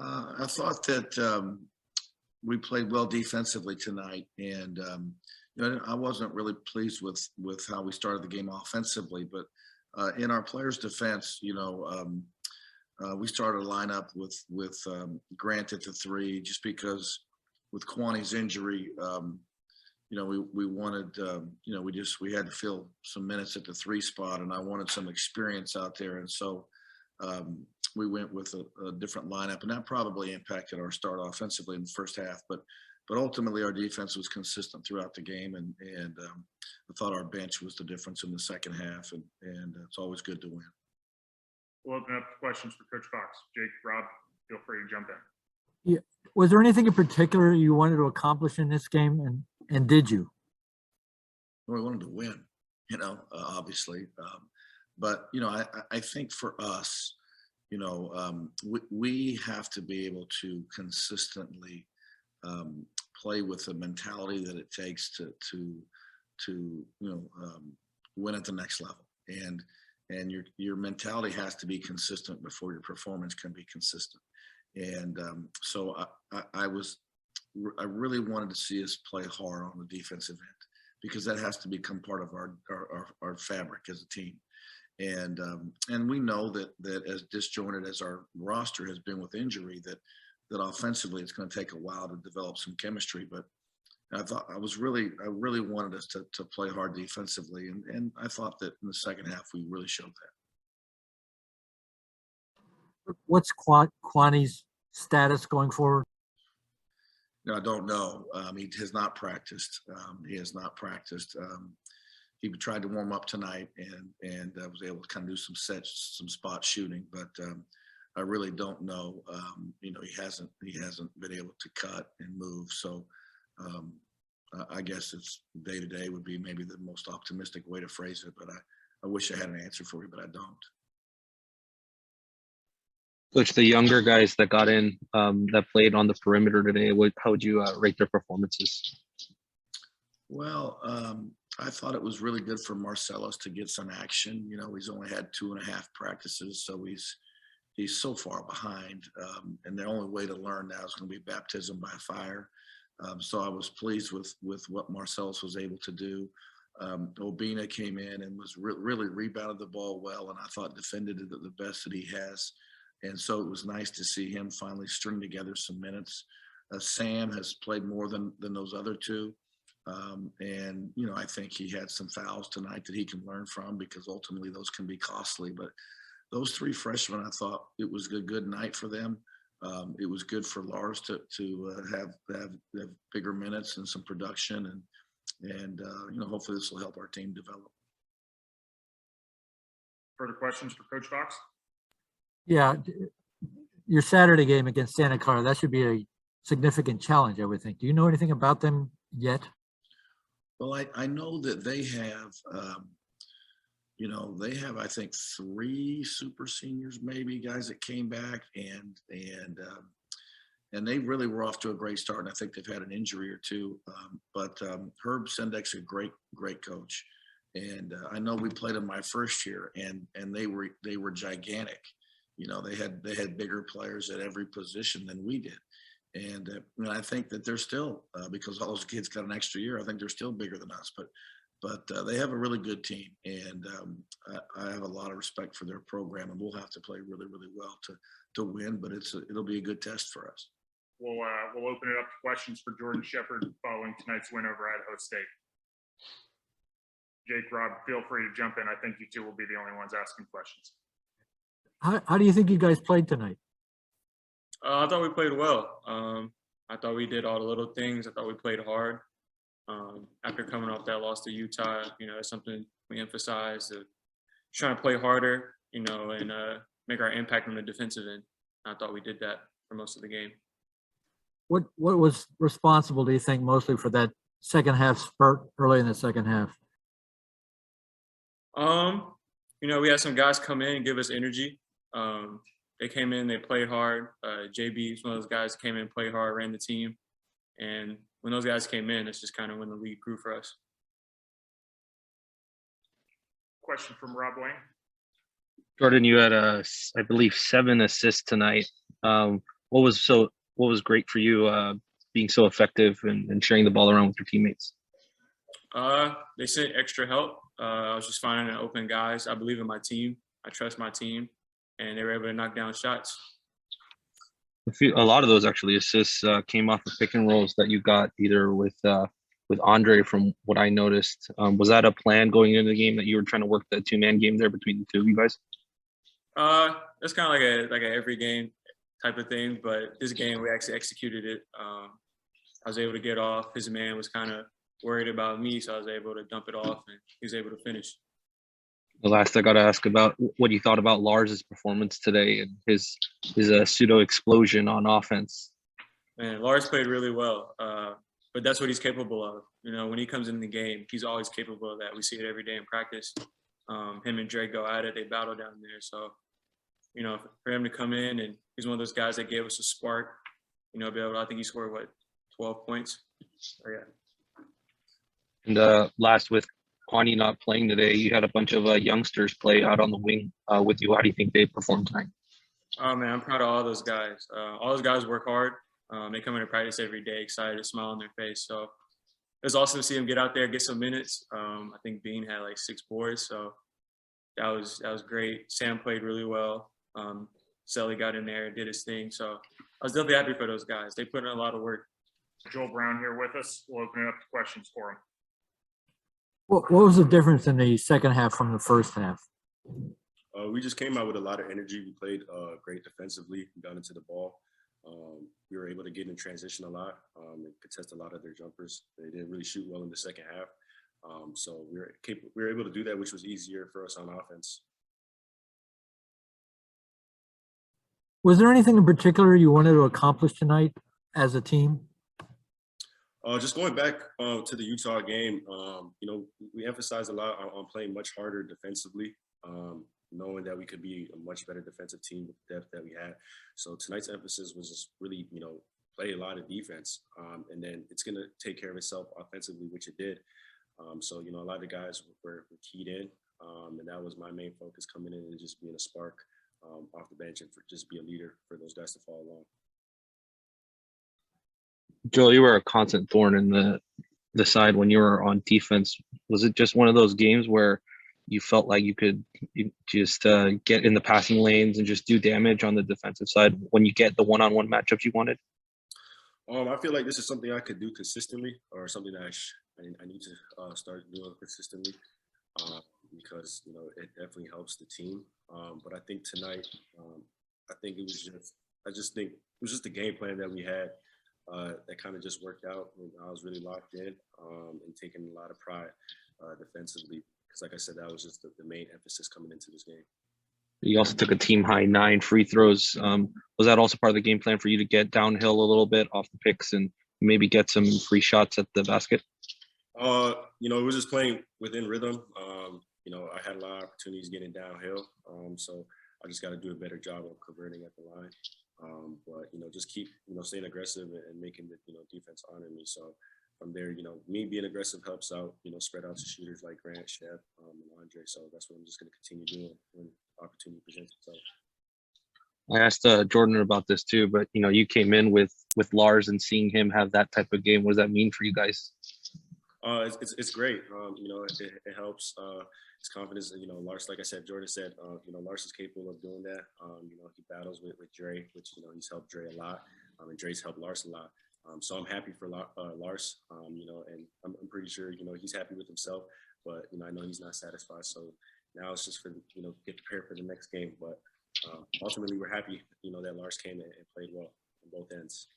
I thought that we played well defensively tonight, and I wasn't really pleased with how we started the game offensively. But in our players' defense, we started a lineup with Grant at the three, just because with Kwani's injury, we wanted, we had to fill some minutes at the three spot, and I wanted some experience out there, and so. We went with a different lineup, and that probably impacted our start offensively in the first half. But ultimately, our defense was consistent throughout the game, and I thought our bench was the difference in the second half, and it's always good to win. We'll open up questions for Coach Fox. Jake, Rob, feel free to jump in. Yeah. Was there anything in particular you wanted to accomplish in this game, and did you? Well, we wanted to win, obviously. But I think for us, we have to be able to consistently play with the mentality that it takes to win at the next level, and your mentality has to be consistent before your performance can be consistent. And so I really wanted to see us play hard on the defensive end, because that has to become part of our fabric as a team. And we know that as disjointed as our roster has been with injury, that offensively it's going to take a while to develop some chemistry. But I really wanted us to play hard defensively, and I thought that in the second half we really showed that. What's Kwani's status going forward? I don't know. He has not practiced. He tried to warm up tonight and was able to kind of do some spot shooting, but I really don't know. He hasn't been able to cut and move. So I guess it's day to day would be maybe the most optimistic way to phrase it. But I wish I had an answer for you, but I don't. Coach, the younger guys that got in, that played on the perimeter today, how would you rate their performances? Well, I thought it was really good for Marcellus to get some action. He's only had 2.5 practices, so he's so far behind. And the only way to learn now is going to be baptism by fire. So I was pleased with what Marcellus was able to do. Obina came in and was really rebounded the ball well, and I thought defended it the best that he has. And so it was nice to see him finally string together some minutes. Sam has played more than those other two. And I think he had some fouls tonight that he can learn from, because ultimately those can be costly. But those three freshmen, I thought it was a good night for them. It was good for Lars to have bigger minutes and some production, and hopefully this will help our team develop. Further questions for Coach Fox? Yeah, your Saturday game against Santa Clara, that should be a significant challenge, I would think. Do you know anything about them yet? Well, I know that they have, I think 3 super seniors, maybe, guys that came back, and they really were off to a great start. And I think they've had an injury or two. But Herb Sendek's a great coach, and I know we played them my first year, and they were gigantic. They had bigger players at every position than we did. And I think that they're still, because all those kids got an extra year, I think they're still bigger than us. But they have a really good team, and I have a lot of respect for their program, and we'll have to play really, really well to win. But it'll be a good test for us. We'll open it up to questions for Jordan Shepard following tonight's win over Idaho State. Jake, Rob, feel free to jump in. I think you two will be the only ones asking questions. How do you think you guys played tonight? I thought we played well. I thought we did all the little things. I thought we played hard. After coming off that loss to Utah, it's something we emphasized, trying to play harder, and make our impact on the defensive end. I thought we did that for most of the game. What was responsible, do you think, mostly for that second half spurt early in the second half? We had some guys come in and give us energy. They came in, they played hard. JB is one of those guys that came in, played hard, ran the team. And when those guys came in, it's just kind of when the league grew for us. Question from Rob Wayne. Jordan, you had, I believe, 7 assists tonight. What what was great for you being so effective and sharing the ball around with your teammates? They sent extra help. I was just finding open guys. I believe in my team. I trust my team, and they were able to knock down shots. A lot of those actually assists came off of pick and rolls that you got either with Andre, from what I noticed. Was that a plan going into the game that you were trying to work that 2-man game there between the two of you guys? That's kind of like a every game type of thing, but this game we actually executed it. I was able to get off. His man was kind of worried about me, so I was able to dump it off, and he was able to finish. The last I got to ask about what you thought about Lars's performance today and his pseudo explosion on offense. Man, Lars played really well, but that's what he's capable of. You know, when he comes in the game, he's always capable of that. We see it every day in practice. Him and Drake go at it. They battle down there. So, you know, for him to come in, and he's one of those guys that gave us a spark. You know, I think he scored, 12 points? Oh, yeah. And last, with Kwani not playing today, you had a bunch of youngsters play out on the wing with you. How do you think they performed tonight? Oh, man, I'm proud of all those guys. All those guys work hard. They come into practice every day, excited, a smile on their face. So it was awesome to see them get out there, get some minutes. I think Bean had 6 boards, so that was great. Sam played really well. Selly got in there and did his thing. So I was definitely happy for those guys. They put in a lot of work. Joel Brown here with us. We'll open it up to questions for him. What was the difference in the second half from the first half? We just came out with a lot of energy. We played great defensively, got into the ball. We were able to get in transition a lot and contest a lot of their jumpers. They didn't really shoot well in the second half. So we were able to do that, which was easier for us on offense. Was there anything in particular you wanted to accomplish tonight as a team? Just going back to the Utah game, you know, we emphasized a lot on playing much harder defensively, knowing that we could be a much better defensive team with the depth that we had. So tonight's emphasis was just really, you know, play a lot of defense, and then it's going to take care of itself offensively, which it did. So, you know, a lot of the guys were keyed in, and that was my main focus coming in, and just being a spark off the bench and just be a leader for those guys to follow along. Joel, you were a constant thorn in the side when you were on defense. Was it just one of those games where you felt like you could just get in the passing lanes and just do damage on the defensive side when you get the one-on-one matchups you wanted? I feel like this is something I could do consistently, or something that I need to start doing consistently, because, you know, it definitely helps the team. But I think tonight, I think it was just the game plan that we had that kind of just worked out. I was really locked in and taking a lot of pride defensively, because, like I said, that was just the main emphasis coming into this game. You also took a team high 9 free throws. Was that also part of the game plan for you to get downhill a little bit off the picks and maybe get some free shots at the basket? You know, it was just playing within rhythm. You know, I had a lot of opportunities getting downhill, so I just got to do a better job of converting at the line. But, you know, just keep, you know, staying aggressive and making the, you know, defense honor me. So from there, you know, me being aggressive helps out, you know, spread out to shooters like Grant, Shep, and Andre. So that's what I'm just going to continue doing when opportunity presents itself. I asked Jordan about this too, but, you know, you came in with Lars, and seeing him have that type of game, what does that mean for you guys? It's great. You know, it helps his confidence. You know, Lars, like I said, Jordan said, you know, Lars is capable of doing that. You know, he battles with Dre, which, you know, he's helped Dre a lot, and Dre's helped Lars a lot. So I'm happy for Lars, you know, and I'm pretty sure, you know, he's happy with himself, but, you know, I know he's not satisfied. So now it's just for, you know, get prepared for the next game. But ultimately, we're happy, you know, that Lars came and played well on both ends.